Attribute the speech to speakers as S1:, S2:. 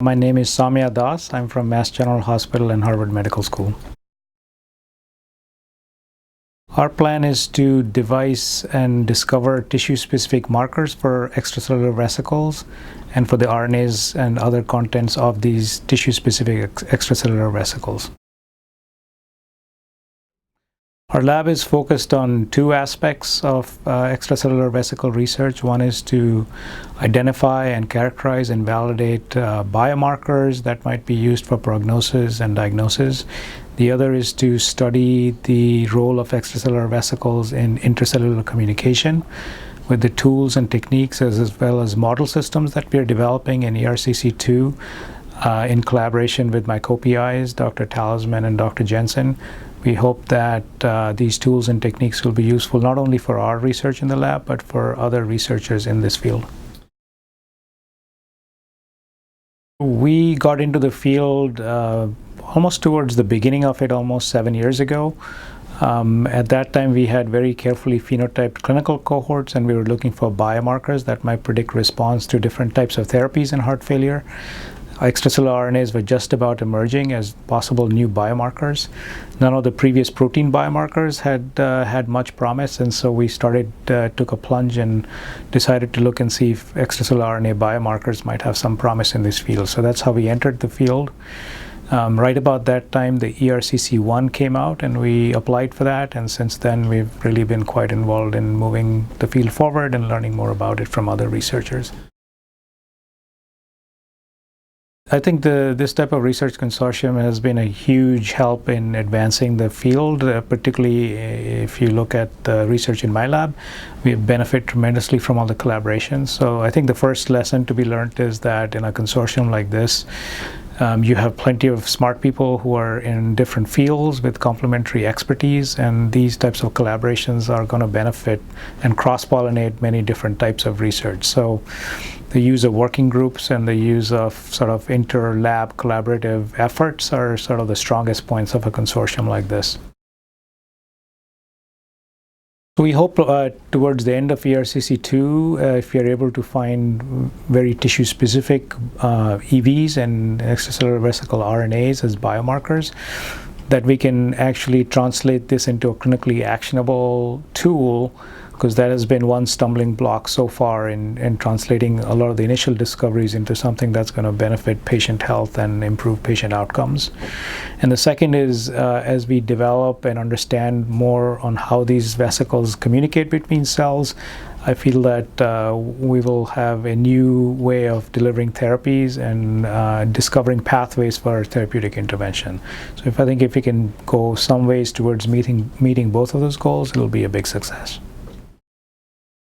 S1: My name is Saumya Das. I'm from Mass General Hospital and Harvard Medical School. Our plan is to devise and discover tissue-specific markers for extracellular vesicles and for the RNAs and other contents of these tissue-specific extracellular vesicles. Our lab is focused on two aspects of extracellular vesicle research. One is to identify and characterize and validate biomarkers that might be used for prognosis and diagnosis. The other is to study the role of extracellular vesicles in intercellular communication with the tools and techniques as well as model systems that we are developing in ERCC2 in collaboration with my co-PIs, Dr. Talisman and Dr. Jensen. We hope that these tools and techniques will be useful not only for our research in the lab, but for other researchers in this field. We got into the field almost towards the beginning of it, almost 7 years ago. At that time, we had very carefully phenotyped clinical cohorts, and we were looking for biomarkers that might predict response to different types of therapies in heart failure. Extracellular RNAs were just about emerging as possible new biomarkers. None of the previous protein biomarkers had much promise, and so we took a plunge and decided to look and see if extracellular RNA biomarkers might have some promise in this field. So that's how we entered the field. Right about that time, the ERCC1 came out, and we applied for that, and since then we've really been quite involved in moving the field forward and learning more about it from other researchers. I think this type of research consortium has been a huge help in advancing the field, particularly if you look at the research in my lab. We benefit tremendously from all the collaborations. So I think the first lesson to be learned is that in a consortium like this, you have plenty of smart people who are in different fields with complementary expertise, and these types of collaborations are going to benefit and cross-pollinate many different types of research. So the use of working groups and the use of sort of inter-lab collaborative efforts are sort of the strongest points of a consortium like this. We hope towards the end of ERCC2, if we are able to find very tissue-specific EVs and extracellular vesicle RNAs as biomarkers, that we can actually translate this into a clinically actionable tool, because that has been one stumbling block so far in translating a lot of the initial discoveries into something that's going to benefit patient health and improve patient outcomes. And the second is, as we develop and understand more on how these vesicles communicate between cells, I feel that we will have a new way of delivering therapies and discovering pathways for therapeutic intervention. So if we can go some ways towards meeting both of those goals, it'll be a big success.